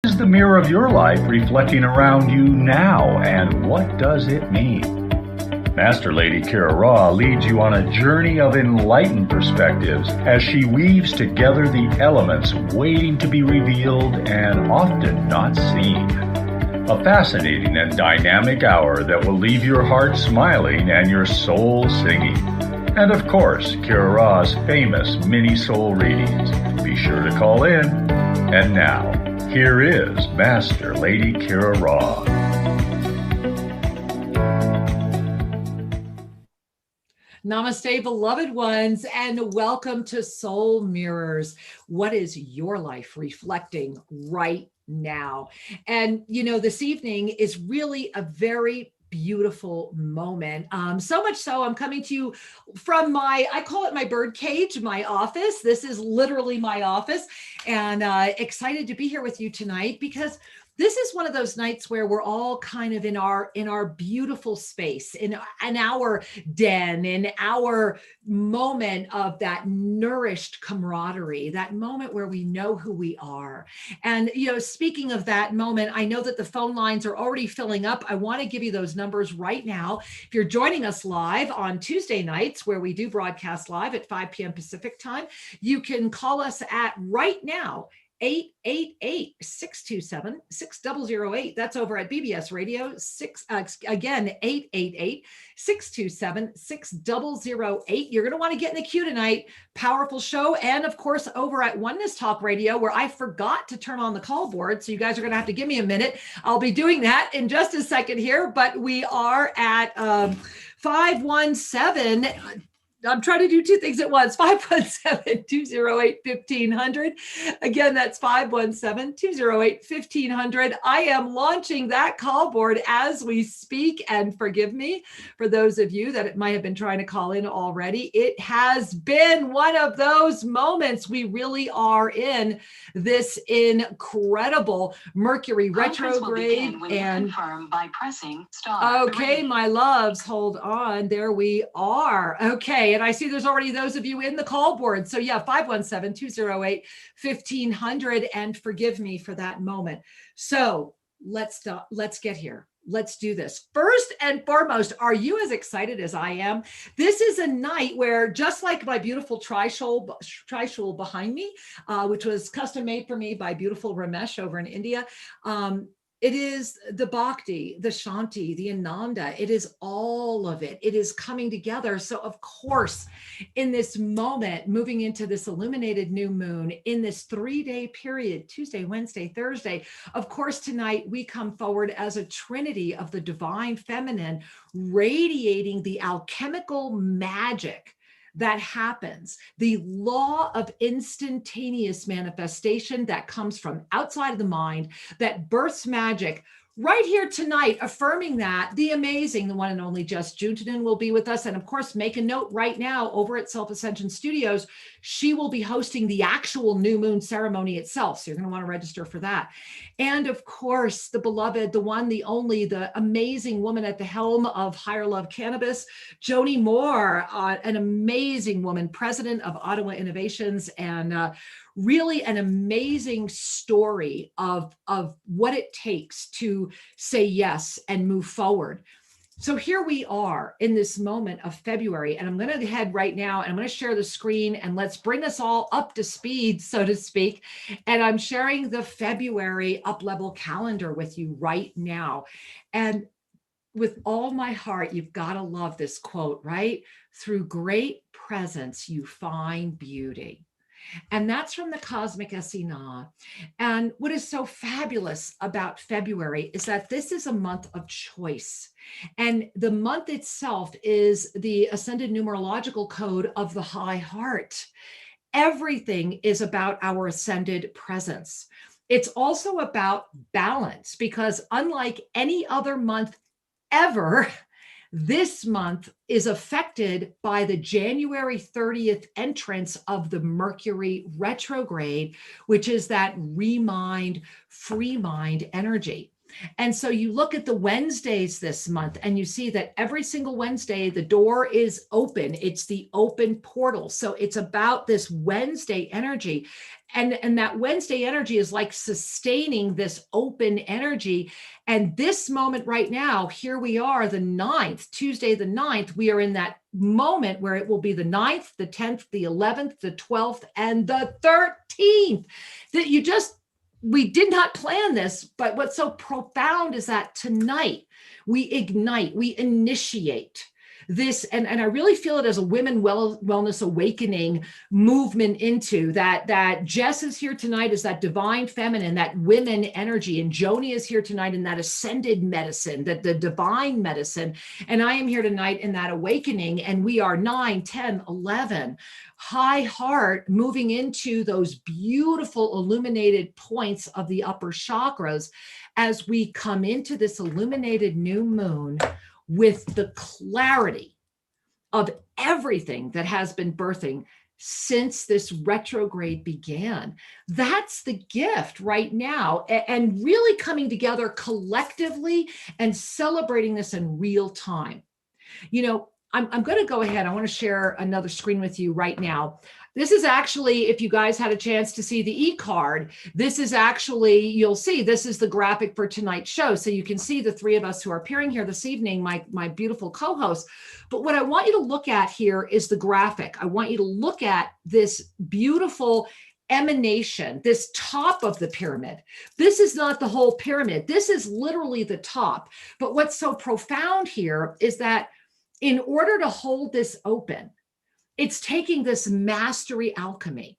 Is the mirror of your life reflecting around you now, and what does it mean? Master Lady Kira Raa leads you on a journey of enlightened perspectives as she weaves together the elements waiting to be revealed and often not seen. A fascinating and dynamic hour that will leave your heart smiling and your soul singing. And of course, Kira Raa's famous mini soul readings. Be sure to call in. And now, here is Master Lady Kira Raa. Namaste, beloved ones, and welcome to Soul Mirrors. What is your life reflecting right now? And, you know, this evening is really a very beautiful moment. So much so, I'm coming to you from I call it my bird cage, my office. This is literally my office, and excited to be here with you tonight because this is one of those nights where we're all kind of in our beautiful space, in our den, in our moment of that nourished camaraderie, that moment where we know who we are. And, you know, speaking of that moment, I know that the phone lines are already filling up. I want to give you those numbers right now. If you're joining us live on Tuesday nights, where we do broadcast live at 5 p.m. Pacific time, you can call us at right now, 888-627-6008. That's over at BBS Radio. Again, 888-627-6008. You're going to want to get in the queue tonight. Powerful show. And of course, over at Oneness Talk Radio, where I forgot to turn on the call board. So you guys are going to have to give me a minute. I'll be doing that in just a second here, but we are at 517. I'm trying to do two things at once. 517-208-1500. Again, that's 517-208-1500. I am launching that call board as we speak, and forgive me for those of you that might have been trying to call in already. It has been one of those moments. We really are in this incredible Mercury retrograde. And confirm by pressing star. Okay, my loves, hold on. There we are. Okay. And I see there's already those of you in the call board. So yeah, 517-208-1500. And forgive me for that moment. So let's get here. Let's do this. First and foremost, are you as excited as I am? This is a night where, just like my beautiful tri-shul behind me, which was custom made for me by beautiful Ramesh over in India, it is the Bhakti, the Shanti, the Ananda. It is all of it. It is coming together. So of course, in this moment, moving into this illuminated new moon, in this 3-day period, Tuesday, Wednesday, Thursday, of course, tonight we come forward as a trinity of the divine feminine, radiating the alchemical magic that happens, the law of instantaneous manifestation that comes from outside of the mind, that births magic. Right here tonight, affirming that, the amazing, the one and only Jess Juntunen will be with us. And of course, make a note right now over at Ascension Studios, she will be hosting the actual new moon ceremony itself. So you're going to want to register for that. And of course, the beloved, the one, the only, the amazing woman at the helm of Higher Love Cannabis, Joni Moore, an amazing woman, president of Ottawa Innovations, and really an amazing story of what it takes to say yes and move forward. So here we are in this moment of February, and I'm going to head right now and I'm going to share the screen and let's bring us all up to speed, so to speak. And I'm sharing the February up-level calendar with you right now. And with all my heart, you've got to love this quote, right? Through great presence, you find beauty. And that's from the Cosmic Esina. And what is so fabulous about February is that this is a month of choice. And the month itself is the ascended numerological code of the high heart. Everything is about our ascended presence. It's also about balance, because unlike any other month ever, this month is affected by the January 30th entrance of the Mercury retrograde, which is that remind, free mind energy. And so you look at the Wednesdays this month and you see that every single Wednesday, the door is open. It's the open portal. So it's about this Wednesday energy. And that Wednesday energy is like sustaining this open energy. And this moment right now, here we are, the 9th, Tuesday, the 9th, we are in that moment where it will be the 9th, the 10th, the 11th, the 12th, and the 13th. That we did not plan this, but what's so profound is that tonight we ignite, we initiate this, and I really feel it as a women wellness awakening movement into that Jess is here tonight as that divine feminine, that women energy, and Joni is here tonight in that ascended medicine, that the divine medicine, and I am here tonight in that awakening, and we are 9, 10, 11, high heart, moving into those beautiful illuminated points of the upper chakras as we come into this illuminated new moon with the clarity of everything that has been birthing since this retrograde began. That's the gift right now, and really coming together collectively and celebrating this in real time. You know, I'm going to go ahead. I want to share another screen with you right now. This is actually, if you guys had a chance to see the e-card, this is actually, you'll see, this is the graphic for tonight's show. So you can see the three of us who are appearing here this evening, my beautiful co-hosts. But what I want you to look at here is the graphic. I want you to look at this beautiful emanation, this top of the pyramid. This is not the whole pyramid. This is literally the top. But what's so profound here is that in order to hold this open, it's taking this mastery alchemy.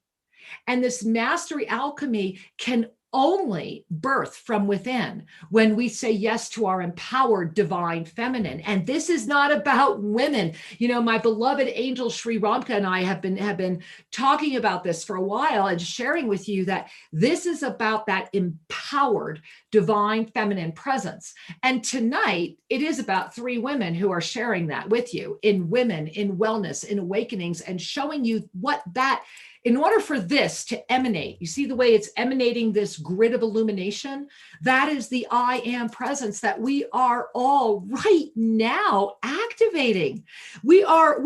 And this mastery alchemy can only birth from within when we say yes to our empowered divine feminine. And this is not about women. You know, my beloved angel Sri Ramka and I have been talking about this for a while and sharing with you that this is about that empowered divine feminine presence. And tonight it is about three women who are sharing that with you in women, in wellness, in awakenings, and showing you what that, in order for this to emanate, you see the way it's emanating this grid of illumination? That is the I am presence that we are all right now activating. We are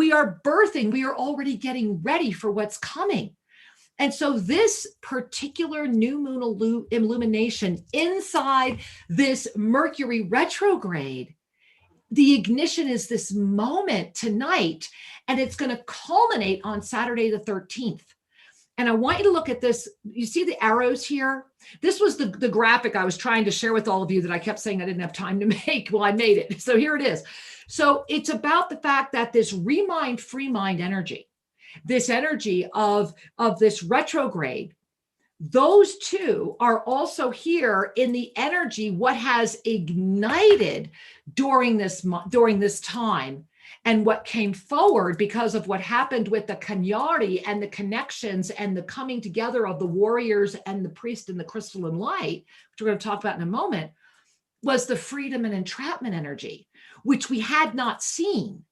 birthing, we are already getting ready for what's coming. And so this particular new moon illumination inside this Mercury retrograde, the ignition is this moment tonight, and it's going to culminate on Saturday the 13th. And I want you to look at this. You see the arrows here? This was the graphic I was trying to share with all of you that I kept saying I didn't have time to make. Well, I made it. So here it is. So it's about the fact that this remind, free mind energy, this energy of this retrograde, those two are also here in the energy, what has ignited during this time. And what came forward because of what happened with the Kanyari and the connections and the coming together of the warriors and the priest and the crystalline light, which we're going to talk about in a moment, was the freedom and entrapment energy, which we had not seen.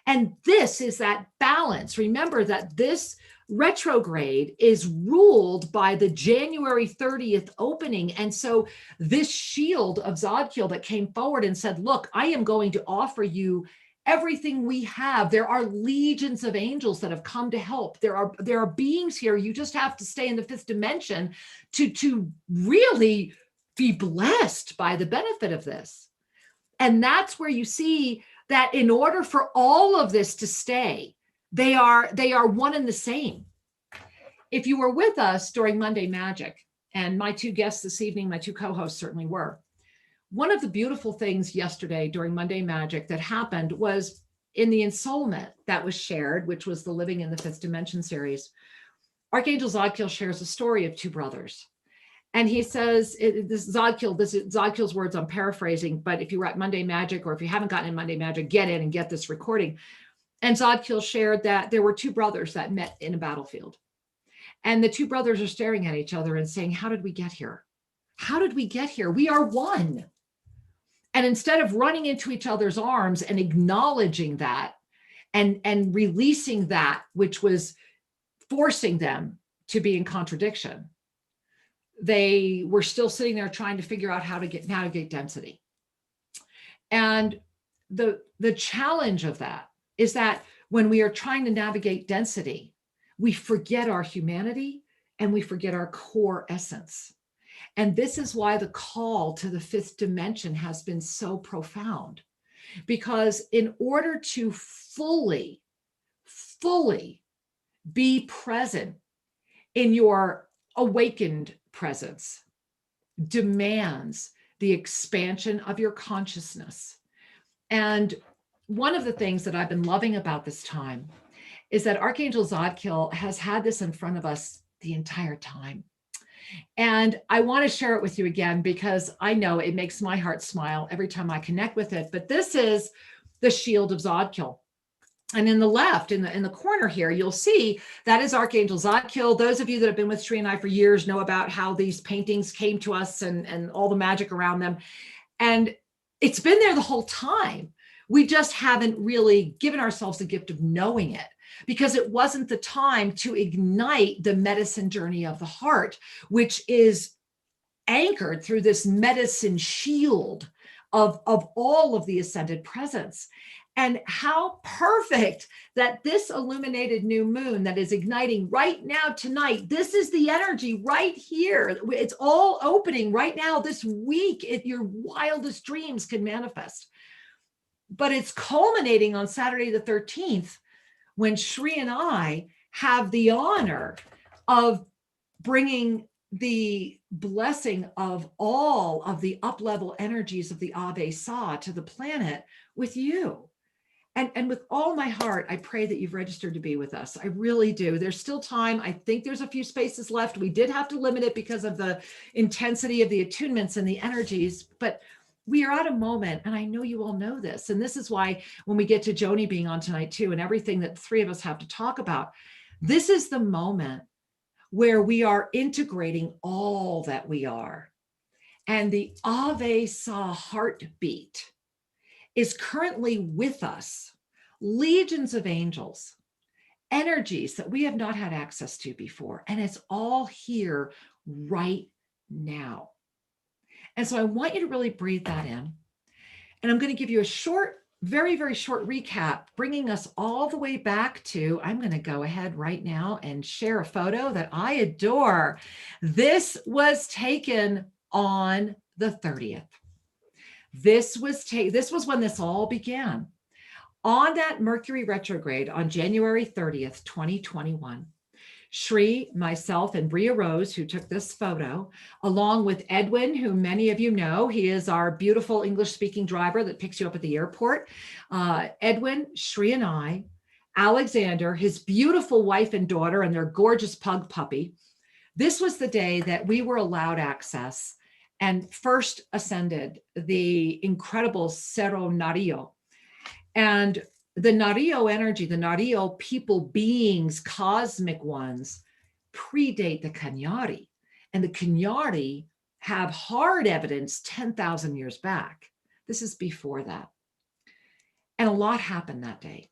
And this is that balance. Remember that this retrograde is ruled by the January 30th opening. And so this shield of Zadkiel that came forward and said, look, I am going to offer you everything we have. There are legions of angels that have come to help. There are beings here. You just have to stay in the fifth dimension to really be blessed by the benefit of this. And that's where you see that in order for all of this to stay, they are one and the same. If you were with us during Monday Magic, and my two guests this evening, my two co-hosts certainly were, one of the beautiful things yesterday during Monday Magic that happened was in the ensoulment that was shared, which was the Living in the Fifth Dimension series. Archangel Zadkiel shares a story of two brothers. And he says, this is Zadkiel's words, I'm paraphrasing, but if you were at Monday Magic, or if you haven't gotten in Monday Magic, get in and get this recording. And Zadkiel shared that there were two brothers that met in a battlefield. And the two brothers are staring at each other and saying, how did we get here? How did we get here? We are one. And instead of running into each other's arms and acknowledging that and releasing that which was forcing them to be in contradiction, they were still sitting there trying to figure out how to navigate density. And the challenge of that is that when we are trying to navigate density, we forget our humanity and we forget our core essence. And this is why the call to the fifth dimension has been so profound, because in order to fully be present in your awakened presence demands the expansion of your consciousness. And one of the things that I've been loving about this time is that Archangel Zadkiel has had this in front of us the entire time. And I want to share it with you again, because I know it makes my heart smile every time I connect with it. But this is the shield of Zadkiel. And in the left, in the corner here, you'll see that is Archangel Zadkiel. Those of you that have been with Sri and I for years know about how these paintings came to us and all the magic around them. And it's been there the whole time. We just haven't really given ourselves the gift of knowing it, because it wasn't the time to ignite the medicine journey of the heart, which is anchored through this medicine shield of all of the ascended presence. And how perfect that this illuminated new moon that is igniting right now tonight, this is the energy right here. It's all opening right now this week. Your wildest dreams can manifest. But it's culminating on Saturday the 13th, when Sri and I have the honor of bringing the blessing of all of the up-level energies of the Ave Sa to the planet with you. And with all my heart, I pray that you've registered to be with us. I really do. There's still time. I think there's a few spaces left. We did have to limit it because of the intensity of the attunements and the energies, but we are at a moment, and I know you all know this. And this is why when we get to Joni being on tonight too, and everything that the three of us have to talk about, this is the moment where we are integrating all that we are. And the Ave Sa heartbeat is currently with us, legions of angels, energies that we have not had access to before. And it's all here right now. And so I want you to really breathe that in. And I'm going to give you a short, very, very short recap, bringing us all the way back to, I'm going to go ahead right now and share a photo that I adore. This was taken on the 30th. This was when this all began. On that Mercury retrograde on January 30th, 2021, Sri, myself, and Bria Rose, who took this photo, along with Edwin, who many of you know, he is our beautiful English-speaking driver that picks you up at the airport. Edwin, Sri, and I, Alexander, his beautiful wife and daughter, and their gorgeous pug puppy. This was the day that we were allowed access and first ascended the incredible Cerro Nario. And the Nario energy, the Nario people, beings, cosmic ones, predate the Cañari. And the Cañari have hard evidence 10,000 years back. This is before that. And a lot happened that day.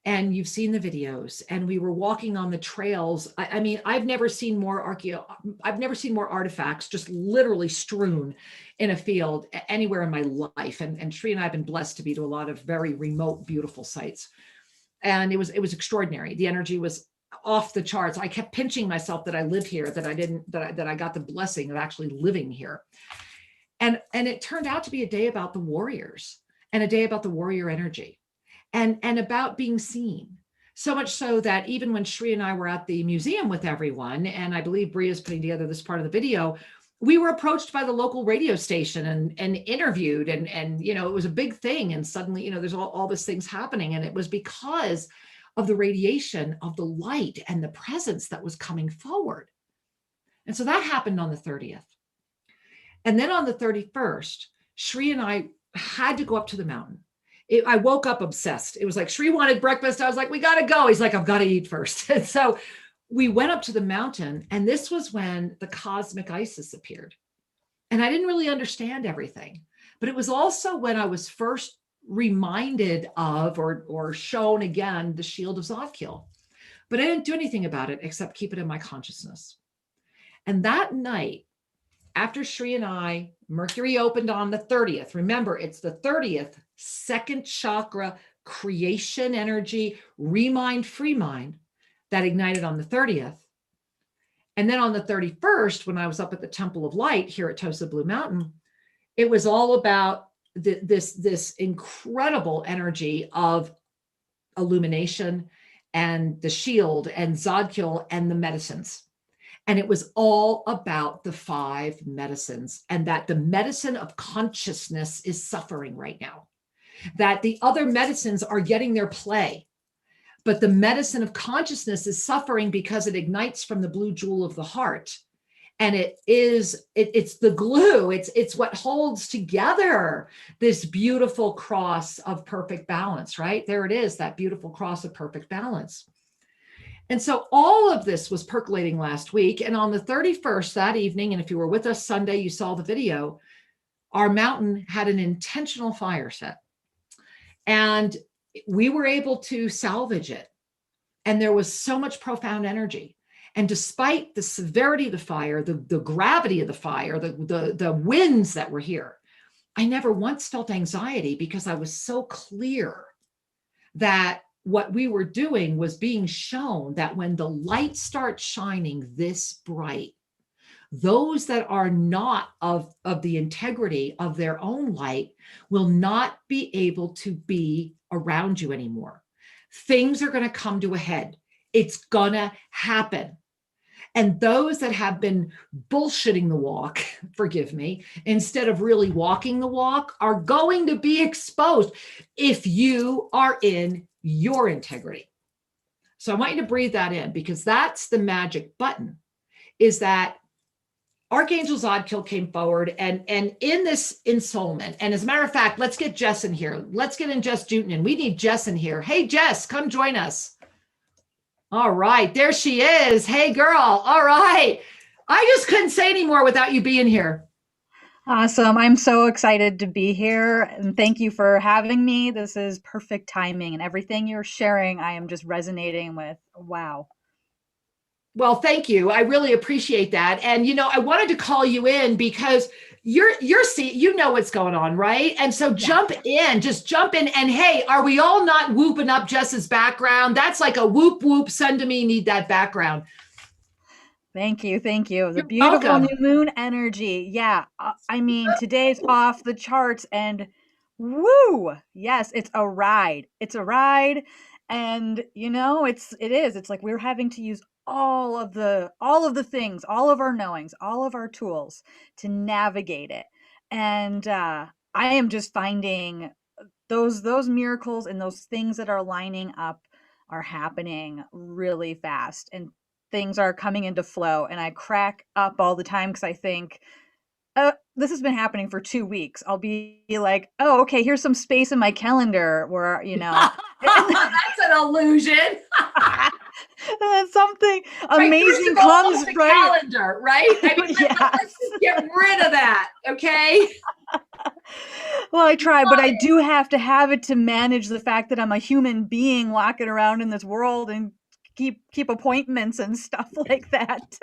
And you've seen the videos, and we were walking on the trails. I mean, I've never seen more artifacts just literally strewn in a field anywhere in my life. And Sri and I have been blessed to be to a lot of very remote, beautiful sites. And it was extraordinary. The energy was off the charts. I kept pinching myself that I live here, that I got the blessing of actually living here. And it turned out to be a day about the warriors and a day about the warrior energy. And about being seen. So much so that even when Sri and I were at the museum with everyone, and I believe Bria's putting together this part of the video, we were approached by the local radio station and interviewed, and you know, it was a big thing. And suddenly, you know, there's all these things happening. And it was because of the radiation of the light and the presence that was coming forward. And so that happened on the 30th. And then on the 31st, Sri and I had to go up to the mountain. I woke up obsessed. It was like, Sri wanted breakfast. I was like, we got to go. He's like, I've got to eat first. And so we went up to the mountain, and this was when the cosmic Isis appeared. And I didn't really understand everything, but it was also when I was first reminded of or shown again the shield of Zadkiel. But I didn't do anything about it except keep it in my consciousness. And that night, after Shri and I, Mercury opened on the 30th. Remember, it's the 30th, second chakra creation energy, remind, free mind that ignited on the 30th. And then on the 31st, when I was up at the Temple of Light here at Tosa Blue Mountain, it was all about this incredible energy of illumination and the shield and Zodkil and the medicines. And it was all about the 5 medicines, and that the medicine of consciousness is suffering right now, that the other medicines are getting their play. But the medicine of consciousness is suffering because it ignites from the blue jewel of the heart. And it's the glue. It's what holds together this beautiful cross of perfect balance, right? There it is, that beautiful cross of perfect balance. And so all of this was percolating last week. And on the 31st, that evening, and if you were with us Sunday, you saw the video, our mountain had an intentional fire set. And we were able to salvage it. And there was so much profound energy. And despite the severity of the fire, the gravity of the fire, the winds that were here, I never once felt anxiety because I was so clear that what we were doing was being shown that when the light starts shining this bright, those that are not of the integrity of their own light will not be able to be around you anymore. Things are going to come to a head. It's going to happen. And those that have been bullshitting the walk, forgive me, instead of really walking the walk, are going to be exposed if you are in your integrity. So I want you to breathe that in, because that's the magic button, is that Archangel Zodkil came forward and in this ensoulment. And as a matter of fact, let's get Jess in here. Let's get in Jess Juntunen. We need Jess in here. Hey, Jess, come join us. All right, there she is. Hey, girl. All right. I just couldn't say any more without you being here. Awesome. I'm so excited to be here. And thank you for having me. This is perfect timing, and everything you're sharing, I am just resonating with. Wow. Well, thank you. I really appreciate that. And, I wanted to call you in because you're see, what's going on, right? And so jump in, just jump in. And hey, are we all not whooping up Jess's background? That's like a whoop, whoop, send to me, need that background. Thank you. Thank you. The beautiful new moon energy. Yeah. I mean, today's off the charts, and woo. Yes, it's a ride. It's a ride. And it is. It's like we're having to use all of the things, all of our knowings, all of our tools to navigate it. And I am just finding those miracles and those things that are lining up are happening really fast, and things are coming into flow. And I crack up all the time because I think, this has been happening for 2 weeks. I'll be like, oh, okay, here's some space in my calendar where, That's an illusion. Something amazing comes, the right? calendar, right? I mean, Yes. let's just get rid of that, okay? Well, I try, but I do have to have it to manage the fact that I'm a human being walking around in this world and keep appointments and stuff like that.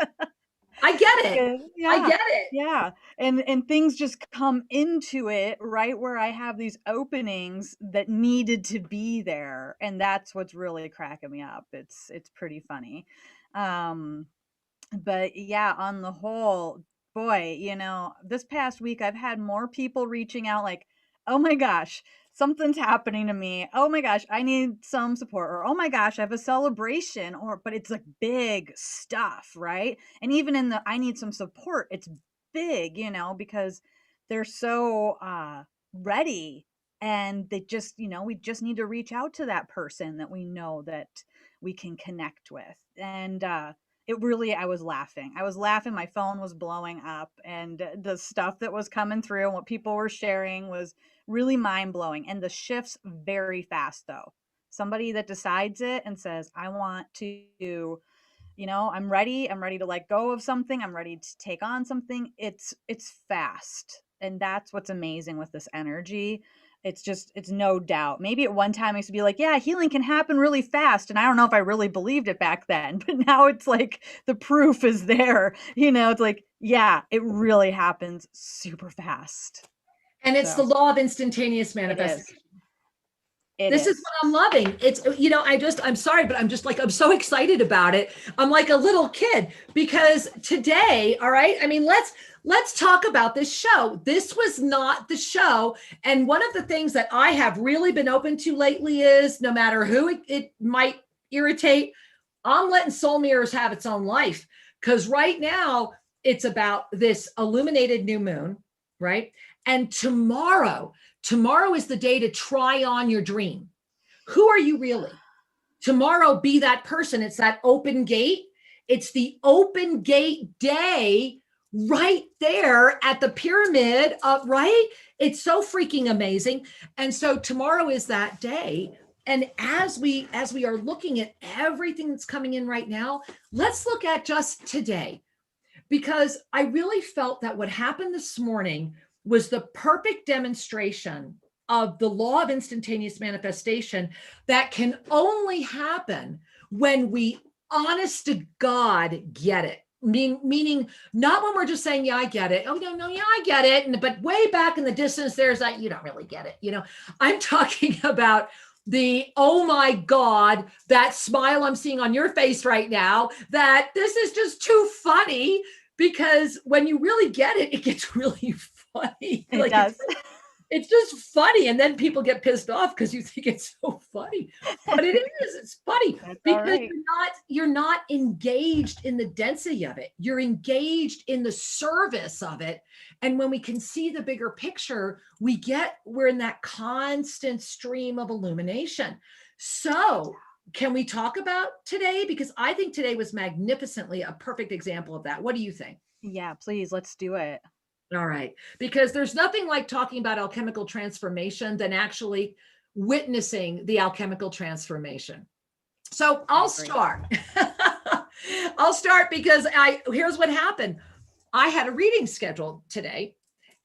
I get it. Yeah, I get it. yeah. And things just come into it right where I have these openings that needed to be there. And that's what's really cracking me up. It's pretty funny. But yeah, on the whole, boy, this past week I've had more people reaching out like, oh my gosh, something's happening to me. Oh my gosh, I need some support. Or, oh my gosh, I have a celebration. But it's like big stuff, right? And even in the I need some support, it's big, because they're so ready. And they just, we just need to reach out to that person that we know that we can connect with. And I was laughing. My phone was blowing up, and the stuff that was coming through and what people were sharing was really mind blowing. And the shifts very fast though. Somebody that decides it and says, I want to, I'm ready to let go of something. I'm ready to take on something. It's fast. And that's what's amazing with this energy it's no doubt. Maybe at one time I used to be like, yeah, healing can happen really fast. And I don't know if I really believed it back then, but now it's like the proof is there. It's like, yeah, it really happens super fast. And it's the law of instantaneous It manifestation. is. This is what I'm loving. It's, I'm sorry, but I'm just like, I'm so excited about it. I'm like a little kid because today, all right, I mean, let's talk about this show. This was not the show. And one of the things that I have really been open to lately is no matter who it might irritate, I'm letting soul mirrors have its own life. Because right now it's about this illuminated new moon, right? And tomorrow is the day to try on your dream. Who are you really? Tomorrow, be that person. It's that open gate. It's the open gate day right there at the pyramid, right? It's so freaking amazing. And so tomorrow is that day. And as we are looking at everything that's coming in right now, let's look at just today, because I really felt that what happened this morning was the perfect demonstration of the law of instantaneous manifestation that can only happen when we, honest to God, get it. Meaning not when we're just saying, yeah, I get it. Oh, no, yeah, I get it. But way back in the distance, there's that, you don't really get it. I'm talking about the, oh my God, that smile I'm seeing on your face right now, that this is just too funny, because when you really get it, it gets really funny. It does. It's just funny. And then people get pissed off because you think it's so funny, but it is, it's funny. That's because right. you're not engaged in the density of it. You're engaged in the service of it. And when we can see the bigger picture, we're in that constant stream of illumination. So can we talk about today? Because I think today was magnificently a perfect example of that. What do you think? Yeah, please, let's do it. All right. Because there's nothing like talking about alchemical transformation than actually witnessing the alchemical transformation. So I'll start. I'll start because here's what happened. I had a reading scheduled today,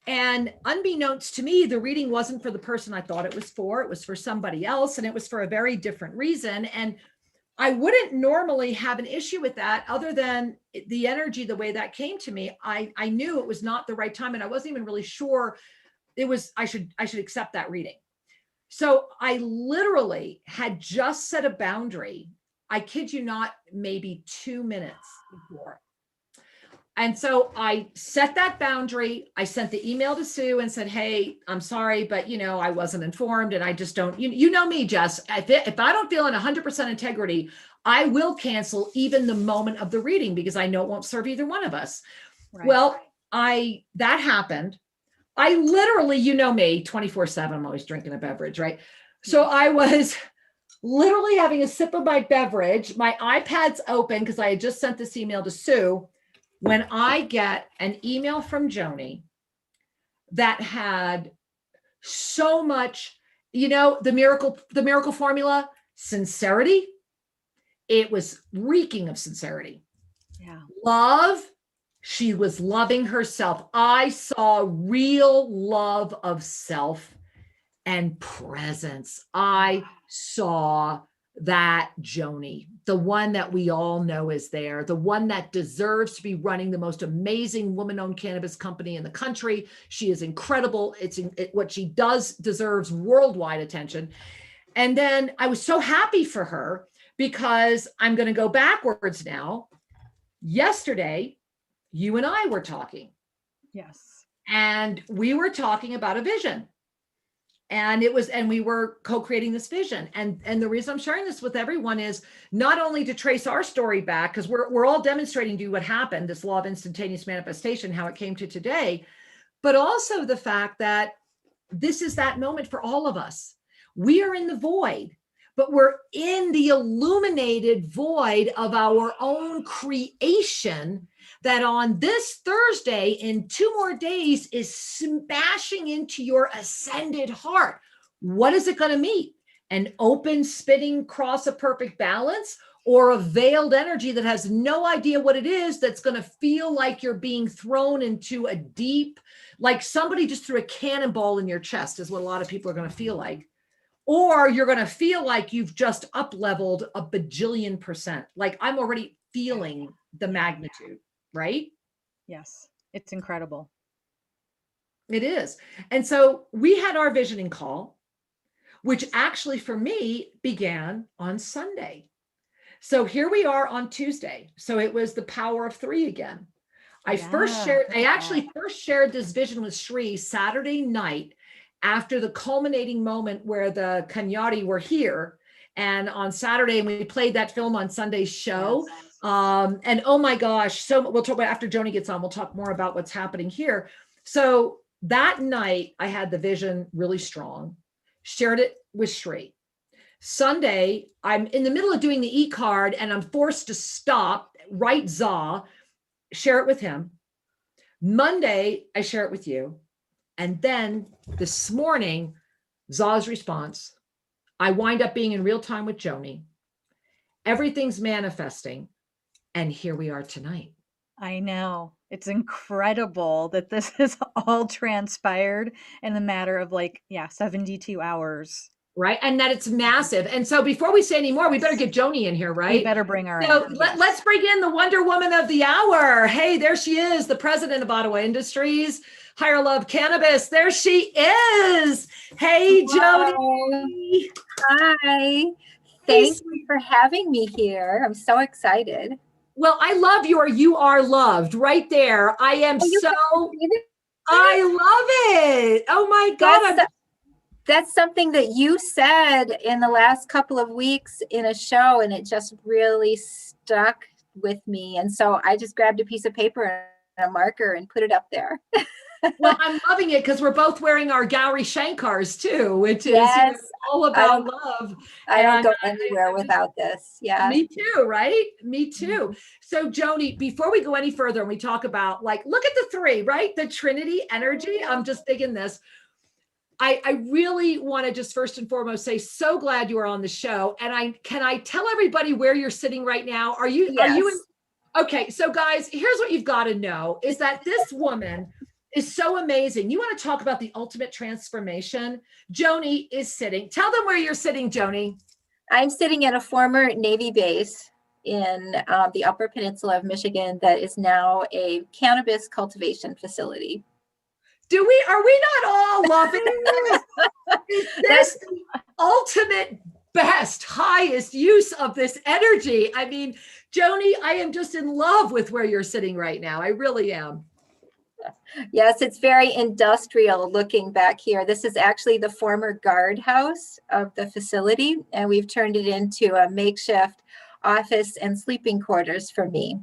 and unbeknownst to me, the reading wasn't for the person I thought it was for. It was for somebody else, and it was for a very different reason. And I wouldn't normally have an issue with that, other than the energy, the way that came to me. I knew it was not the right time, and I wasn't even really sure it was, I should accept that reading. So I literally had just set a boundary. I kid you not, maybe 2 minutes before. And so I set that boundary. I sent the email to Sue and said, hey, I'm sorry, but I wasn't informed, and I just don't, you know me, Jess, if I don't feel in 100% integrity, I will cancel even the moment of the reading, because I know it won't serve either one of us. Right. Well, that happened. I literally, me, 24/7, I'm always drinking a beverage, right? So I was literally having a sip of my beverage. My iPad's open because I had just sent this email to Sue, when I get an email from Joni that had so much, the miracle formula, sincerity. It was reeking of sincerity. Yeah. Love. She was loving herself. I saw real love of self and presence. I saw that Joni, the one that we all know is there, the one that deserves to be running the most amazing woman-owned cannabis company in the country. She is incredible. What she does deserves worldwide attention. And then I was so happy for her, because I'm going to go backwards now. Yesterday, you and I were talking. Yes. And we were talking about a vision. And we were co-creating this vision. And the reason I'm sharing this with everyone is not only to trace our story back, because we're all demonstrating to you what happened, this law of instantaneous manifestation, how it came to today, but also the fact that this is that moment for all of us. We are in the void, but we're in the illuminated void of our own creation, that on this Thursday, in 2 more days, is smashing into your ascended heart. What is it going to meet? An open spinning cross of perfect balance, or a veiled energy that has no idea what it is, that's going to feel like you're being thrown into a deep, like somebody just threw a cannonball in your chest, is what a lot of people are going to feel like. Or you're going to feel like you've just up leveled a bajillion percent. Like I'm already feeling the magnitude, right? Yes, it's incredible. It is. And so we had our visioning call, which actually for me began on Sunday. So here we are on Tuesday. So it was the power of 3 again. I actually first shared this vision with Shri Saturday night after the culminating moment where the Kanyari were here. And on Saturday, and we played that film on Sunday's show. Yes. And oh my gosh, so we'll talk about after Joni gets on, we'll talk more about what's happening here. So that night I had the vision really strong, shared it with Shri. Sunday, I'm in the middle of doing the e-card and I'm forced to stop, write Za, share it with him. Monday, I share it with you. And then this morning, Za's response, I wind up being in real time with Joni. Everything's manifesting. And here we are tonight. I know. It's incredible that this has all transpired in the matter of 72 hours. Right. And that it's massive. And so before we say any more, we better get Joni in here, right? We better bring her in. Yes. Let's bring in the Wonder Woman of the hour. Hey, there she is, the president of Ottawa Industries, Higher Love Cannabis. There she is. Hey, Joni. Hi. Thank you for having me here. I'm so excited. Well, I love you are loved right there. I am I love it. Oh my God. That's something that you said in the last couple of weeks in a show, and it just really stuck with me. And so I just grabbed a piece of paper and a marker and put it up there. Well, I'm loving it because we're both wearing our Gowri Shankars too, which is all about love. I don't go anywhere without this. Yeah. Me too, right? Me too. Mm-hmm. So Joni, before we go any further and we talk about look at the 3, right? The Trinity energy. I'm just digging this. I really want to just first and foremost say, so glad you are on the show. And can I tell everybody where you're sitting right now? Are you okay. So guys, here's what you've got to know is that this woman is so amazing. You want to talk about the ultimate transformation? Joni is sitting. Tell them where you're sitting, Joni. I'm sitting at a former Navy base in the Upper Peninsula of Michigan that is now a cannabis cultivation facility. Are we not all loving this? Is this the ultimate, best, highest use of this energy? I mean, Joni, I am just in love with where you're sitting right now. I really am. Yes, it's very industrial looking back here. This is actually the former guardhouse of the facility, and we've turned it into a makeshift office and sleeping quarters for me.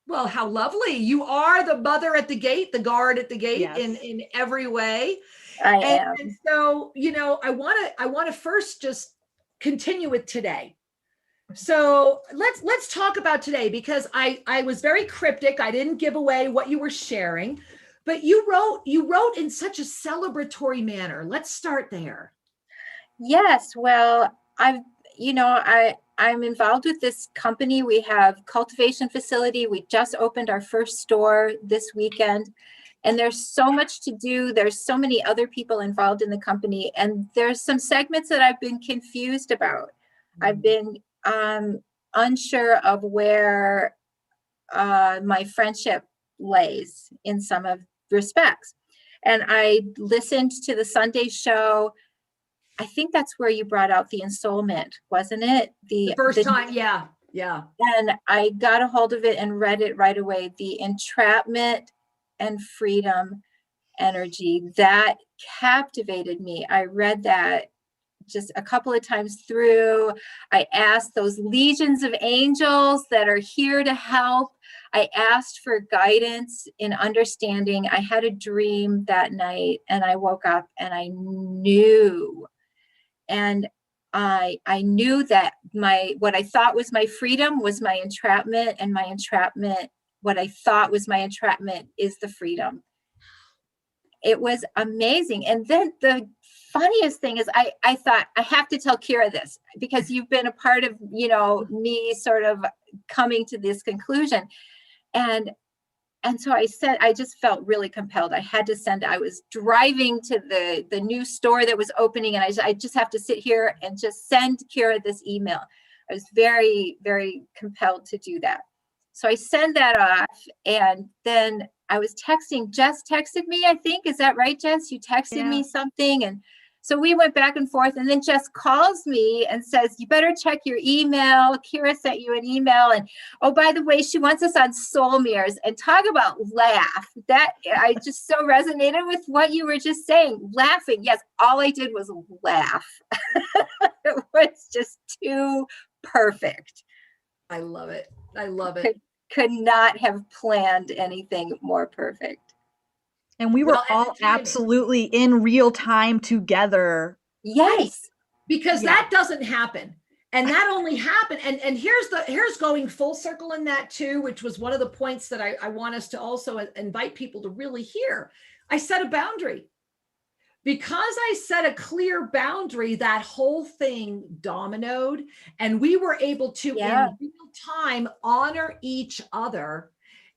Well, how lovely. You are the mother at the gate, the guard at the gate. Yes. in every way. I am. And so, I want to first just continue with today. So let's talk about today, because I was very cryptic. I didn't give away what you were sharing, but you wrote in such a celebratory manner. Let's start there. Yes. Well, I'm involved with this company. We have cultivation facility. We just opened our first store this weekend, and there's so much to do. There's so many other people involved in the company, and there's some segments that I've been confused about. I've been unsure of where my friendship lays in some of respects. And I listened to the Sunday show. I think that's where you brought out the ensoulment, wasn't it? The first time, yeah. And I got a hold of it and read it right away. The entrapment and freedom energy, that captivated me. I read that just a couple of times through. I asked those legions of angels that are here to help. I asked for guidance in understanding. I had a dream that night, and I woke up and I knew. And I knew that what I thought was my freedom was my entrapment, and my entrapment, what I thought was my entrapment, is the freedom. it was amazing. And then the funniest thing is I thought I have to tell Kira this, because you've been a part of, you know, me sort of coming to this conclusion. And so I said, I just felt really compelled. I had to send, I was driving to the new store that was opening, and I just have to sit here and just send Kira this email. I was very, very compelled to do that. So I send that off, and then I was texting. Jess texted me, I think. Is that right, Jess? You texted me something, and so we went back and forth, and then Jess calls me and says, you better check your email. Kira sent you an email. And oh, by the way, she wants us on Soul Mirrors. And talk about laugh. That I just so resonated with what you were just saying. Laughing. Yes, all I did was laugh. It was just too perfect. I love it. I love it. Could not have planned anything more perfect. And we were all absolutely in real time together. Yes. Because that doesn't happen. And that only happened. And here's going full circle in that too, which was one of the points that I want us to also invite people to really hear. I set a boundary. Because I set a clear boundary, that whole thing dominoed, and we were able to in real time honor each other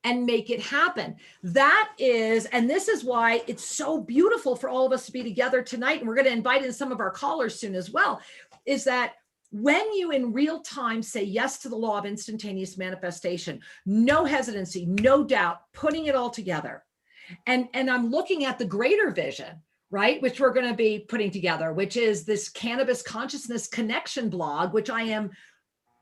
and make it happen. That is, and this is why it's so beautiful for all of us to be together tonight. And we're going to invite in some of our callers soon as well, is that when you in real time say yes to the law of instantaneous manifestation, no hesitancy, no doubt, putting it all together. And I'm looking at the greater vision, right? Which we're going to be putting together, which is this cannabis consciousness connection blog, which I am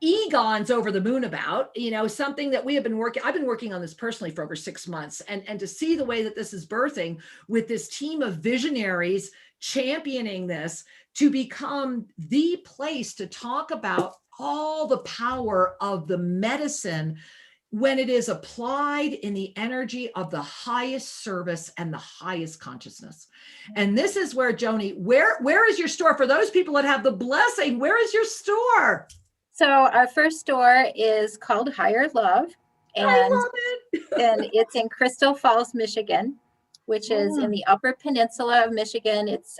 eons over the moon about, you know, something that we have been working, I've been working on this personally for over 6 months, and to see the way that this is birthing with this team of visionaries championing this to become the place to talk about all the power of the medicine when it is applied in the energy of the highest service and the highest consciousness. And this is where, Joni, where is your store? For those people that have the blessing, where is your store? So our first store is called Higher Love, and I love it. and it's in Crystal Falls, Michigan, which is in the Upper Peninsula of Michigan. It's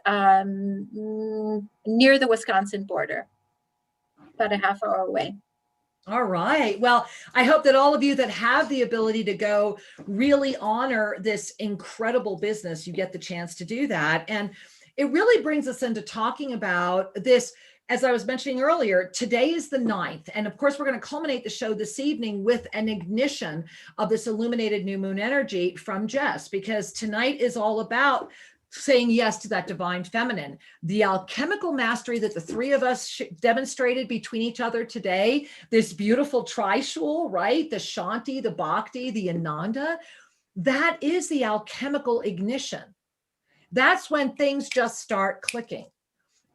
near the Wisconsin border, about a half hour away. All right. Well, I hope that all of you that have the ability to go really honor this incredible business, you get the chance to do that. And it really brings us into talking about this. As I was mentioning earlier, today is the 9th. And of course, we're going to culminate the show this evening with an ignition of this illuminated new moon energy from Jess, because tonight is all about saying yes to that divine feminine, the alchemical mastery that the three of us demonstrated between each other today, this beautiful trishul, right? The Shanti, the Bhakti, the Ananda, that is the alchemical ignition. That's when things just start clicking.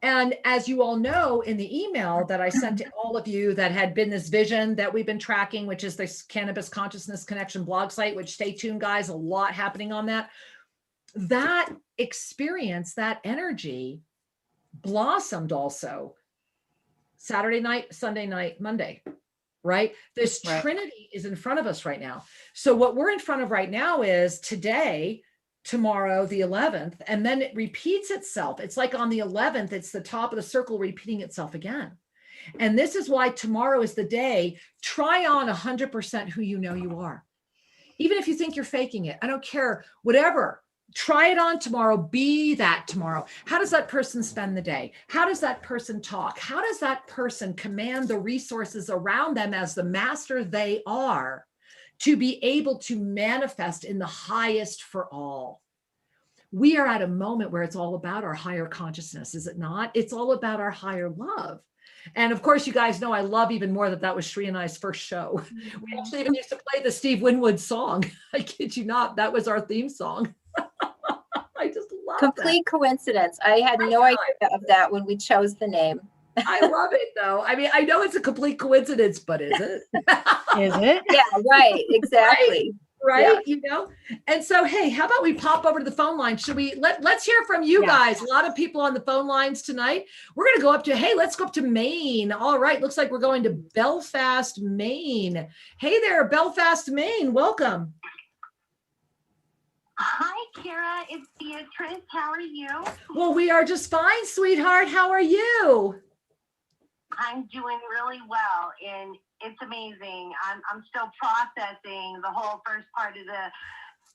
And as you all know, in the email that I sent to all of you that had been this vision that we've been tracking, which is this Cannabis Consciousness Connection blog site, which stay tuned, guys, a lot happening on that. That experience, that energy blossomed also Saturday night, Sunday night, Monday, right? This Trinity is in front of us right now. So what we're in front of right now is today, tomorrow, the 11th, and then it repeats itself. It's like on the 11th, it's the top of the circle repeating itself again. And this is why tomorrow is the day. Try on 100% who you know you are. Even if you think you're faking it, I don't care, whatever. Try it on tomorrow. Be that tomorrow. How does that person spend the day? How does that person talk? How does that person command the resources around them as the master they are to be able to manifest in the highest for all? We are at a moment where it's all about our higher consciousness, is it not? It's all about our higher love. And of course, you guys know I love even more that was Sri and I's first show. We actually even used to play the Steve Winwood song. I kid you not, that was our theme song. I just love Complete coincidence. I had no idea of that when we chose the name. I love it though. I mean, I know it's a complete coincidence, but is it? Is it? Yeah, right. Exactly. Right? Yeah. You know? And so, hey, how about we pop over to the phone line? Should we let's hear from you guys. A lot of people on the phone lines tonight. We're going to go up to, let's go up to Maine. All right. Looks like we're going to Belfast, Maine. Hey there, Belfast, Maine. Welcome. Hi, Kira. It's Beatrice. How are you? Well, we are just fine, sweetheart. How are you? I'm doing really well, and it's amazing. I'm still processing the whole first part of the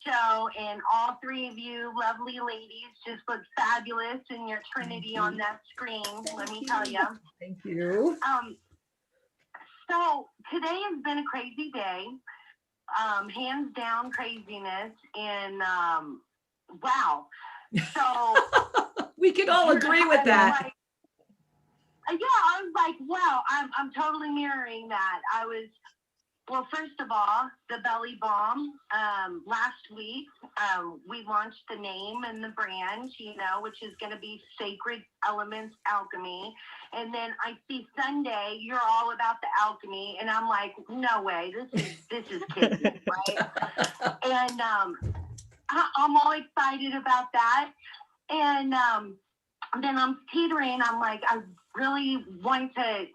show, and all three of you lovely ladies just look fabulous in your trinity on that screen. Let me tell you. Thank you. So today has been a crazy day. Hands down craziness, and wow. So we can all agree with that. Like, yeah, I was like, wow, I'm totally mirroring that. Well, first of all, the Belly Bomb. Last week, we launched the name and the brand, which is going to be Sacred Elements Alchemy. And then I see Sunday, you're all about the alchemy, and I'm like, no way, this is kidding, right? And I'm all excited about that. And then I'm teetering. I'm like, I really want to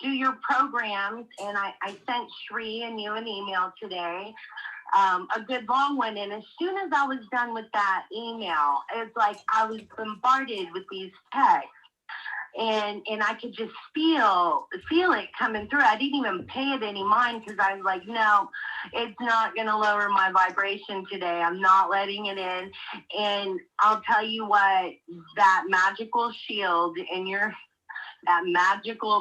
do your programs, and I sent Shree and you an email today, a good long one. And as soon as I was done with that email, it's like I was bombarded with these texts, and I could just feel it coming through. I didn't even pay it any mind because I was like, no, it's not going to lower my vibration today. I'm not letting it in. And I'll tell you what, that magical shield in that magical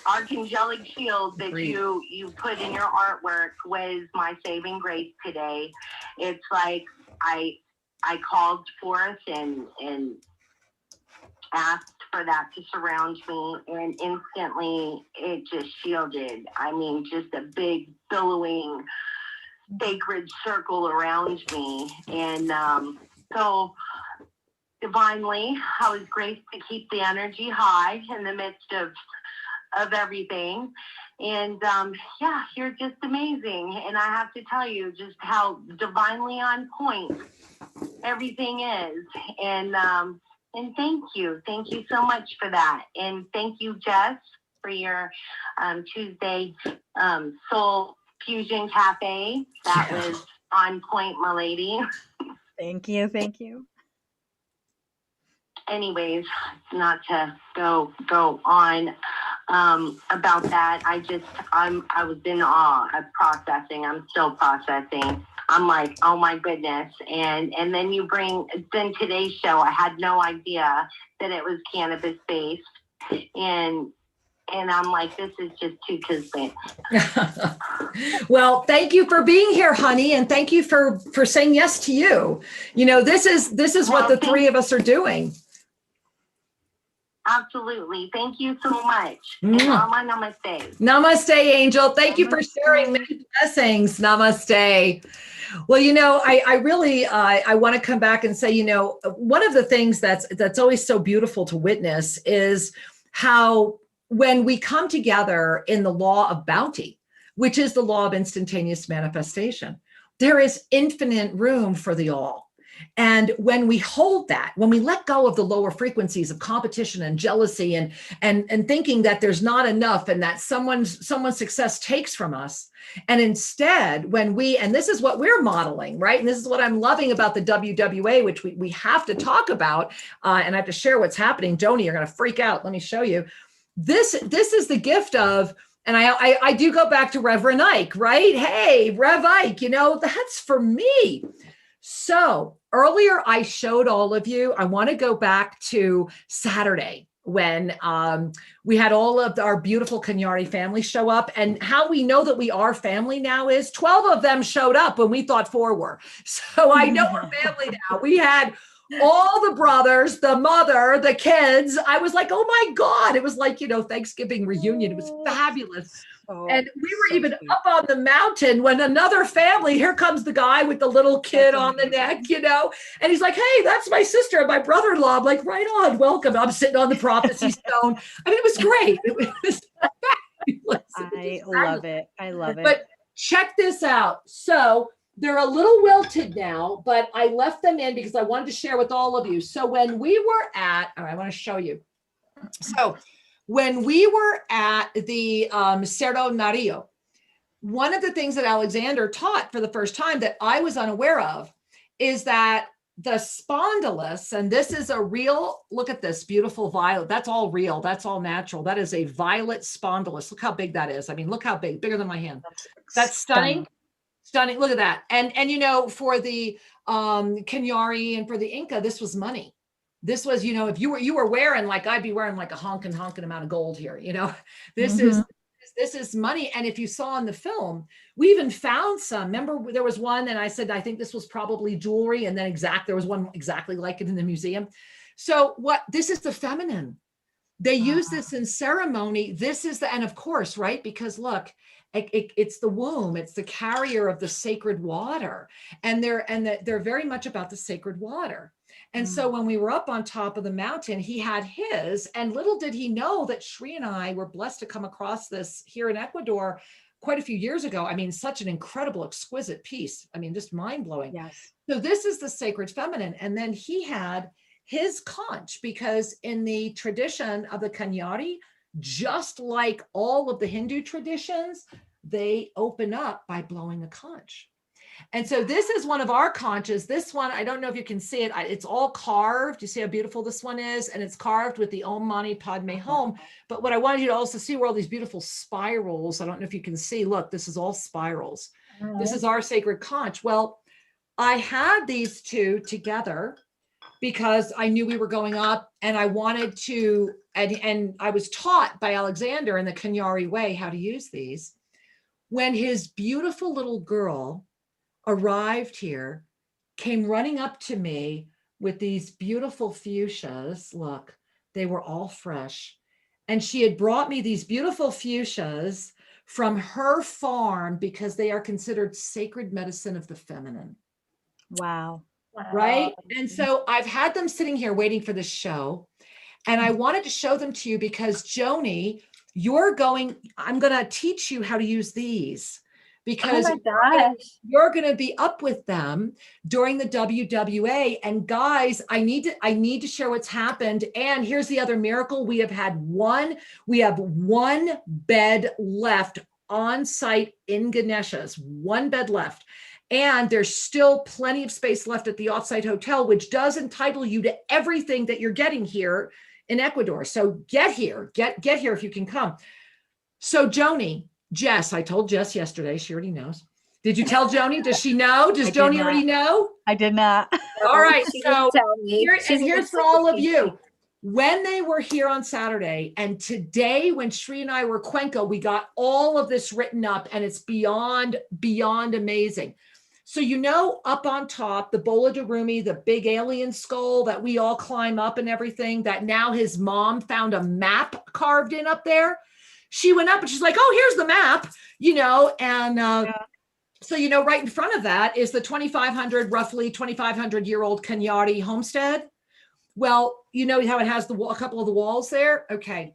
archangelic shield that you put in your artwork was my saving grace today. It's like I called forth and asked for that to surround me, and instantly it just shielded. I mean, just a big billowing sacred circle around me. And so divinely, I was graced to keep the energy high in the midst of everything. And yeah, you're just amazing. And I have to tell you just how divinely on point everything is. And thank you so much for that. And thank you, Jess, for your Tuesday Soul Fusion Cafe. That was on point, my lady. Thank you. Anyways, not to go on about that. I was in awe of processing. I'm still processing. I'm like, oh my goodness. And then today's show, I had no idea that it was cannabis based. And I'm like, this is just too kismet. Well, thank you for being here, honey. And thank you for saying yes to you. This is what the three of us are doing. Absolutely. Thank you so much. Namaste. Namaste, Angel. Thank you for sharing. Many blessings. Namaste. Well, I really I want to come back and say, one of the things that's always so beautiful to witness is how when we come together in the law of bounty, which is the law of instantaneous manifestation, there is infinite room for the all. And when we hold that, when we let go of the lower frequencies of competition and jealousy and thinking that there's not enough and that someone's success takes from us, and instead and this is what we're modeling, right? And this is what I'm loving about the WWA, which we have to talk about, and I have to share what's happening. Joni, you're going to freak out. Let me show you. This is the gift of, and I do go back to Reverend Ike, right? Hey, Rev Ike, that's for me. So earlier I showed all of you, I want to go back to Saturday when we had all of our beautiful Kenyari family show up. And how we know that we are family now is 12 of them showed up when we thought 4 were. So I know we're family now. We had all the brothers, the mother, the kids. I was like, oh my God. It was like, Thanksgiving reunion. It was fabulous. And we were even up on the mountain when another family, here comes the guy with the little kid on the neck, and he's like, hey, that's my sister and my brother-in-law. I'm like, right on, welcome. I'm sitting on the prophecy stone. I mean, it was great. It was fabulous. I love it. But check this out. So they're a little wilted now, but I left them in because I wanted to share with all of you. So when we were I want to show you. So when we were at the Cerro Nario, one of the things that Alexander taught for the first time that I was unaware of is that the spondylus, and this is a real, look at this beautiful violet. That's all real. That's all natural. That is a violet spondylus. Look how big that is. I mean, look how big, bigger than my hand. That's stunning. Stunning. Look at that. And you know, for the Kenyari and for the Inca, this was money. This was, you know, if you were wearing, like I'd be wearing like a honking amount of gold here, you know, this is money. And if you saw in the film, we even found some. Remember, there was one, and I said, I think this was probably jewelry, and then there was one exactly like it in the museum. So this is the feminine. They use this in ceremony. This is and of course, right? Because look, it's the womb. It's the carrier of the sacred water, and they're very much about the sacred water. And so when we were up on top of the mountain, he had his, and little did he know that Shri and I were blessed to come across this here in Ecuador quite a few years ago. I mean, such an incredible, exquisite piece. I mean, just mind blowing. Yes. So this is the sacred feminine. And then he had his conch, because in the tradition of the Kanyari, just like all of the Hindu traditions, they open up by blowing a conch. And so this is one of our conches. This one, I don't know if you can see it. It's all carved. You see how beautiful this one is? And it's carved with the Om Mani Padme Hum. But what I wanted you to also see were all these beautiful spirals. I don't know if you can see. Look, this is all spirals. This is our sacred conch. Well, I had these two together because I knew we were going up, and I wanted to, and I was taught by Alexander in the Kanyari way how to use these. When his beautiful little girl arrived here, came running up to me with these beautiful fuchsias. Look, they were all fresh. And she had brought me these beautiful fuchsias from her farm because they are considered sacred medicine of the feminine. Wow. Right? And so I've had them sitting here waiting for this show. And I wanted to show them to you because Joni, I'm going to teach you how to use these. Because you're going to be up with them during the WWA. And guys, I need to share what's happened. And here's the other miracle. We have one bed left on site in Ganesha's, one bed left. And there's still plenty of space left at the offsite hotel, which does entitle you to everything that you're getting here in Ecuador. So get here if you can come. So Jess, I told Jess yesterday, she already knows. Did you tell Joni? Does she know? Does Joni already know? I did not. All right. So here's for all of you. When they were here on Saturday, and today when Shri and I were Cuenca, we got all of this written up, and it's beyond amazing. So, you know, up on top, the Bola de Rumi, the big alien skull that we all climb up and everything, that now his mom found a map carved in up there. She went up and she's like, oh, here's the map, you know, and so, you know, right in front of that is the roughly 2,500-year-old Kanyari homestead. Well, you know how it has a couple of the walls there? Okay.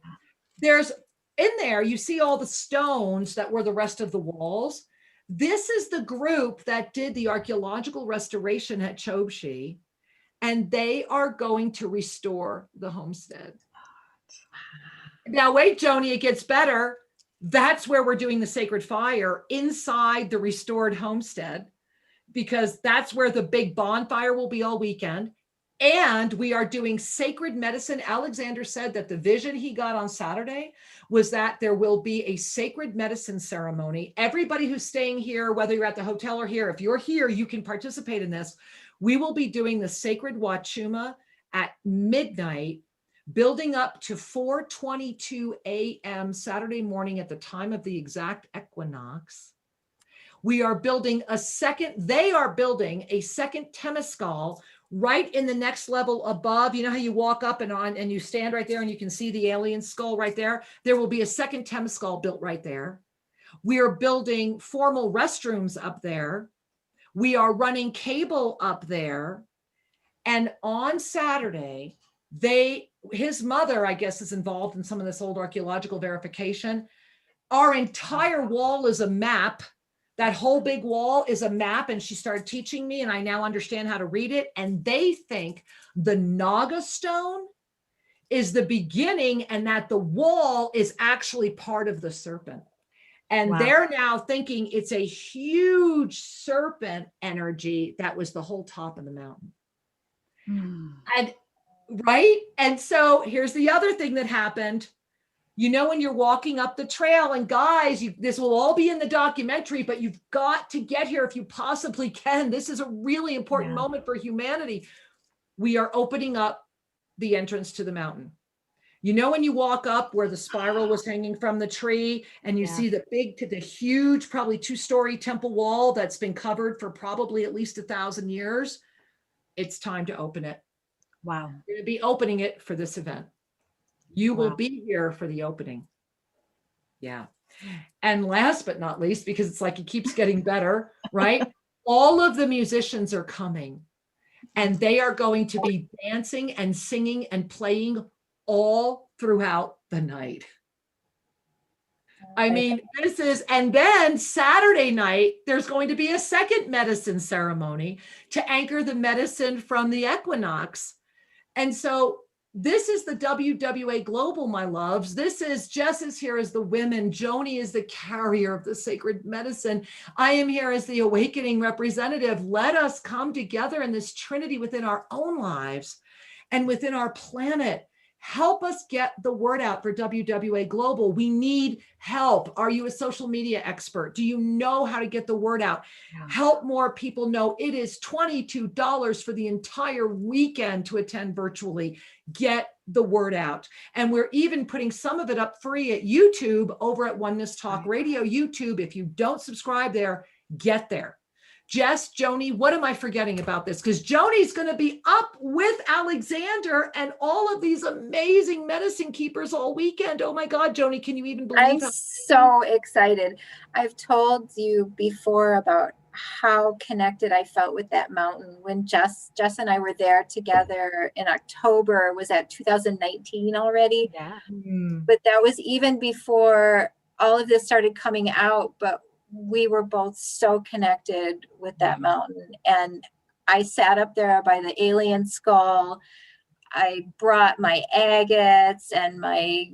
There's in there, you see all the stones that were the rest of the walls. This is the group that did the archaeological restoration at Chobshi, and they are going to restore the homestead. Now, wait, Joni, it gets better. That's where we're doing the sacred fire, inside the restored homestead, because that's where the big bonfire will be all weekend. And we are doing sacred medicine. Alexander said that the vision he got on Saturday was that there will be a sacred medicine ceremony. Everybody who's staying here, whether you're at the hotel or here, if you're here, you can participate in this. We will be doing the sacred Wachuma at midnight, building up to 4:22 a.m. Saturday morning at the time of the exact equinox. They are building a second Temescal right in the next level above. You know how you walk up and you stand right there and you can see the alien skull right there? There will be a second Temescal built right there. We are building formal restrooms up there. We are running cable up there. And on Saturday, his mother, I guess, is involved in some of this old archaeological verification. Our entire wall is a map. That whole big wall is a map, and she started teaching me, and I now understand how to read it. And they think the Naga stone is the beginning and that the wall is actually part of the serpent. And Wow. they're now thinking it's a huge serpent energy that was the whole top of the mountain. And right. And so here's the other thing that happened. You know, when you're walking up the trail, and guys, this will all be in the documentary, but you've got to get here if you possibly can. This is a really important moment for humanity. We are opening up the entrance to the mountain. You know, when you walk up where the spiral was hanging from the tree, and you see the huge, probably 2-story temple wall that's been covered for probably at least 1,000 years, it's time to open it. Wow. We're going to be opening it for this event. You will be here for the opening. Yeah. And last but not least, because it's like it keeps getting better, right? All of the musicians are coming, and they are going to be dancing and singing and playing all throughout the night. I mean, and then Saturday night, there's going to be a second medicine ceremony to anchor the medicine from the equinox. And so this is the WWA Global, my loves. This is Jess is here as the women. Joni is the carrier of the sacred medicine. I am here as the awakening representative. Let us come together in this trinity within our own lives and within our planet. Help us get the word out for WWA Global. We need help. Are you a social media expert? Do you know how to get the word out? Help more people know. It is $22 for the entire weekend to attend virtually. Get the word out. And we're even putting some of it up free at YouTube over at Oneness Talk Radio YouTube. If you don't subscribe there, get there. Jess, Joni, what am I forgetting about this? Because Joni's going to be up with Alexander and all of these amazing medicine keepers all weekend. Oh my God, Joni, can you even believe I'm so excited. I've told you before about how connected I felt with that mountain when Jess and I were there together in October. Was that 2019 already? Yeah. But that was even before all of this started coming out. But we were both so connected with that mountain. And I sat up there by the alien skull. I brought my agates and I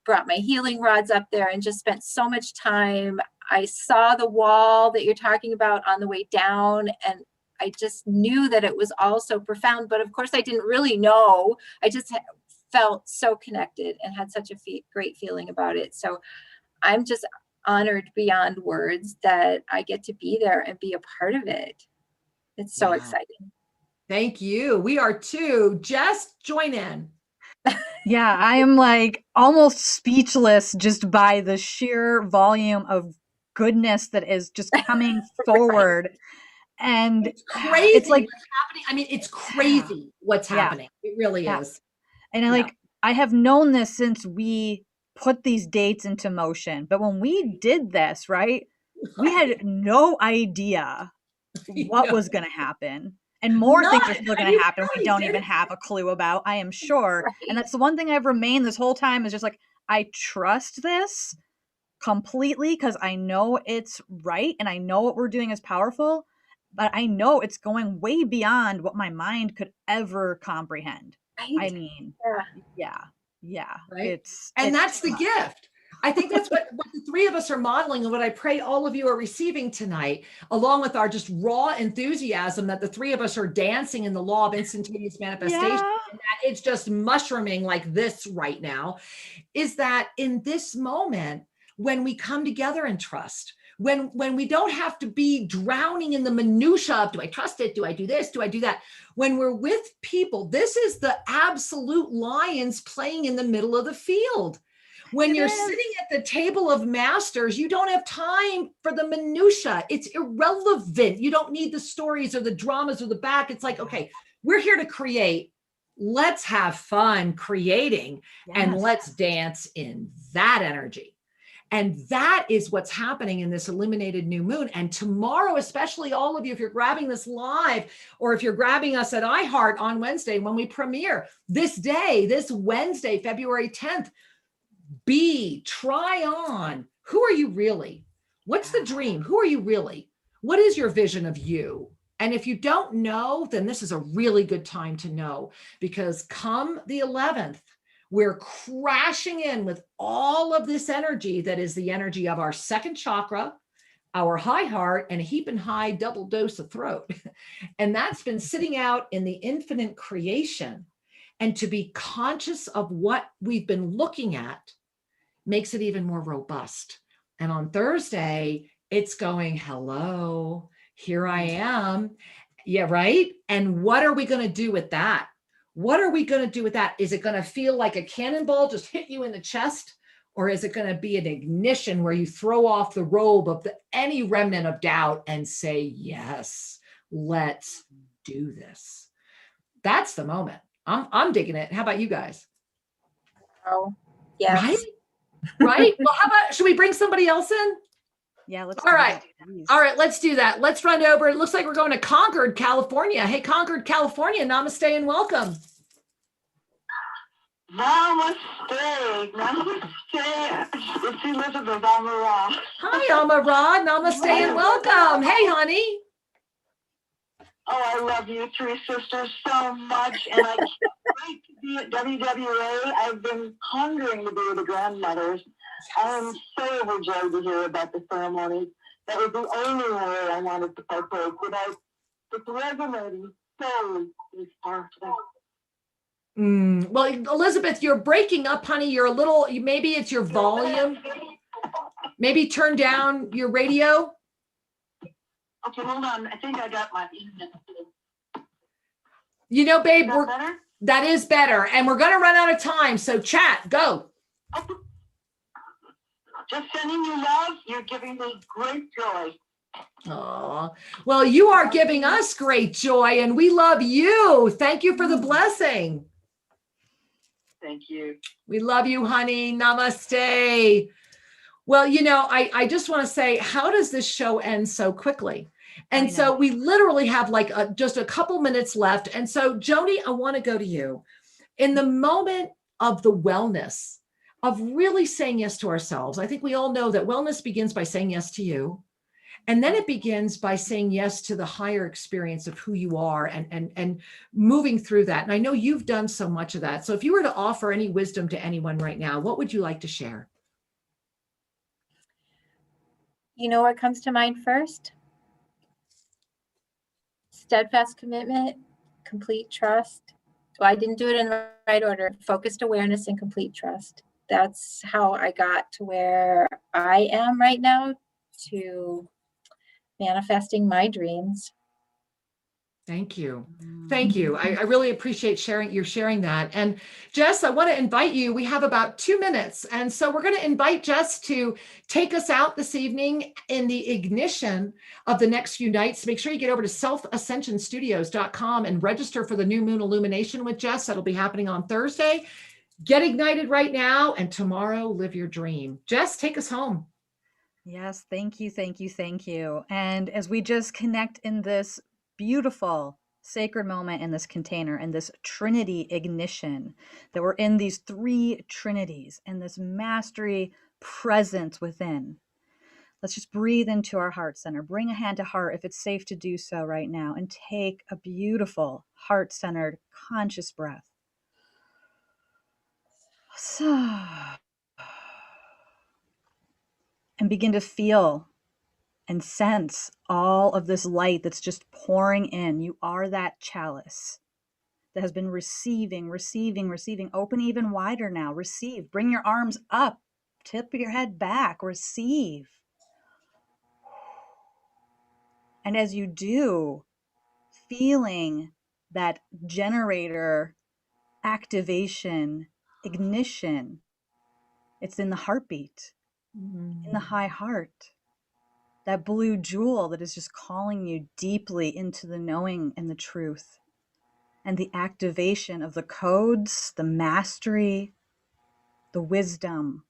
brought my healing rods up there and just spent so much time. I saw the wall that you're talking about on the way down, and I just knew that it was all so profound. But of course, I didn't really know. I just felt so connected and had such a great feeling about it. So I'm just honored beyond words that I get to be there and be a part of it. It's so exciting. Thank you. We are too. Jess, join in. Yeah, I am like almost speechless just by the sheer volume of goodness that is just coming forward. And it's crazy it's like what's happening. I mean, it's crazy what's happening. It really is. And I have known this since we put these dates into motion. But when we did this, right, we had no idea what was going to happen. And more things are still going to happen we don't even have a clue about, I am sure. Right. And that's the one thing I've remained this whole time is just like, I trust this completely because I know it's right and I know what we're doing is powerful, but I know it's going way beyond what my mind could ever comprehend. Right. I mean, yeah. Right. That's the gift. I think that's what the three of us are modeling and what I pray all of you are receiving tonight, along with our just raw enthusiasm that the three of us are dancing in the law of instantaneous manifestation, and that it's just mushrooming like this right now, is that in this moment, when we come together and trust, when we don't have to be drowning in the minutia of, do I trust it? Do I do this? Do I do that? When we're with people, this is the absolute lions playing in the middle of the field. When you're sitting at the table of masters, you don't have time for the minutia. It's irrelevant. You don't need the stories or the dramas or the back. It's like, okay, we're here to create. Let's have fun creating and let's dance in that energy. And that is what's happening in this illuminated new moon. And tomorrow, especially all of you, if you're grabbing this live or if you're grabbing us at iHeart on Wednesday when we premiere this Wednesday, February 10th, try on. Who are you really? What's the dream? Who are you really? What is your vision of you? And if you don't know, then this is a really good time to know, because come the 11th, We're crashing in with all of this energy that is the energy of our second chakra, our high heart, and a heaping high double dose of throat. And that's been sitting out in the infinite creation. And to be conscious of what we've been looking at makes it even more robust. And on Thursday, it's going, hello, here I am. Yeah, right? And what are we going to do with that? What are we going to do with that? Is it going to feel like a cannonball just hit you in the chest? Or is it going to be an ignition where you throw off the robe of any remnant of doubt and say, yes, let's do this? That's the moment. I'm digging it. How about you guys? Oh, yes. Right? Right? Well, how about, should we bring somebody else in? Yeah, let's All right. All right, let's do that. Let's run over. It looks like we're going to Concord, California. Hey, Concord, California, namaste and welcome. Namaste. Namaste. It's Elizabeth Amara. Hi, Amara. Namaste and welcome. Hey, honey. Oh, I love you three sisters so much, and I can't wait to be at WWA. I've been hungering to be with the grandmothers. I am so overjoyed to hear about the ceremony. That was the only way I wanted to partake. It's resonating so powerfully. Well, Elizabeth, you're breaking up, honey. You're a little, maybe it's your volume. Maybe turn down your radio. Okay, hold on. I think I got my internet. You know, babe, Is that better? that is better. And we're going to run out of time. So chat, go. Just sending you love. You're giving me great joy. Oh, well, you are giving us great joy and we love you. Thank you for the blessing. Thank you. We love you, honey. Namaste. Well, you know, I just want to say, how does this show end so quickly? And so we literally have like just a couple minutes left. And so, Joni, I want to go to you. In the moment of the wellness, of really saying yes to ourselves, I think we all know that wellness begins by saying yes to you. And then it begins by saying yes to the higher experience of who you are and moving through that. And I know you've done so much of that. So if you were to offer any wisdom to anyone right now, what would you like to share? You know what comes to mind first? Steadfast commitment, complete trust. Well, I didn't do it in the right order. Focused awareness and complete trust. That's how I got to where I am right now, to manifesting my dreams. Thank you. Thank you. I really appreciate sharing that. And Jess, I want to invite you. We have about 2 minutes. And so we're going to invite Jess to take us out this evening in the ignition of the next few nights. Make sure you get over to selfascensionstudios.com and register for the new moon illumination with Jess. That'll be happening on Thursday. Get ignited right now, and tomorrow live your dream. Jess, take us home. Yes, thank you, thank you, thank you. And as we just connect in this beautiful sacred moment in this container and this Trinity ignition, that we're in these 3 Trinities and this mastery presence within. Let's just breathe into our heart center. Bring a hand to heart if it's safe to do so right now, and take a beautiful heart-centered conscious breath. And begin to feel and sense all of this light that's just pouring in. You are that chalice that has been receiving. Open even wider now. Receive. Bring your arms up. Tip your head back. Receive. And as you do, feeling that generator activation, ignition, it's in the heartbeat, in the high heart. That blue jewel that is just calling you deeply into the knowing and the truth, and the activation of the codes, the mastery, the wisdom,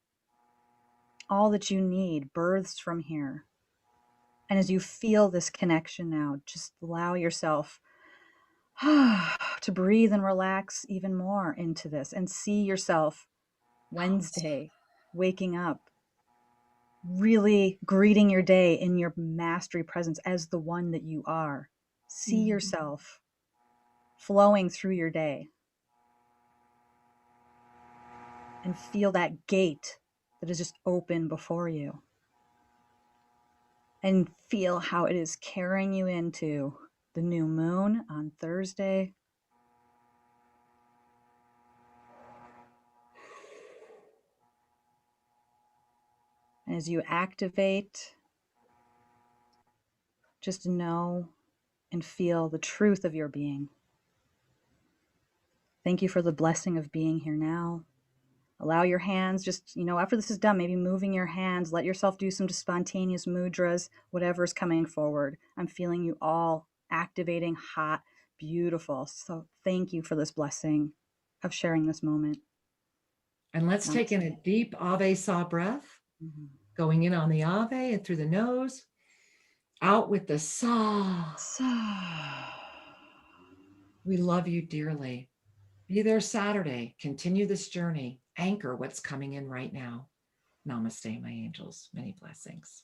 all that you need births from here. And as you feel this connection now, just allow yourself to breathe and relax even more into this, and see yourself Wednesday waking up, really greeting your day in your mastery presence as the one that you are. See yourself flowing through your day. and feel that gate that is just open before you. And feel how it is carrying you into the new moon on Thursday. And as you activate, just know and feel the truth of your being. Thank you for the blessing of being here now. Allow your hands, just, after this is done, maybe moving your hands, let yourself do some spontaneous mudras, whatever is coming forward. I'm feeling you all activating, hot, beautiful. So thank you for this blessing of sharing this moment. And let's take in a deep Ave Sa breath, going in on the Ave and through the nose, out with the Sa. We love you dearly. Be there Saturday. Continue this journey. Anchor what's coming in right now. Namaste, my angels. Many blessings.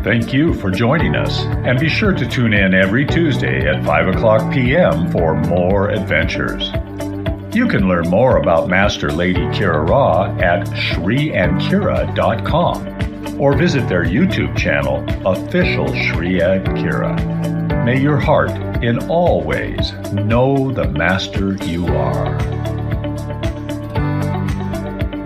Thank you for joining us, and be sure to tune in every Tuesday at 5:00 p.m. for more adventures. You can learn more about Master Lady Kira Raa at shriandkira.com or visit their YouTube channel, Official Shri and Kira. May your heart in all ways know the Master you are.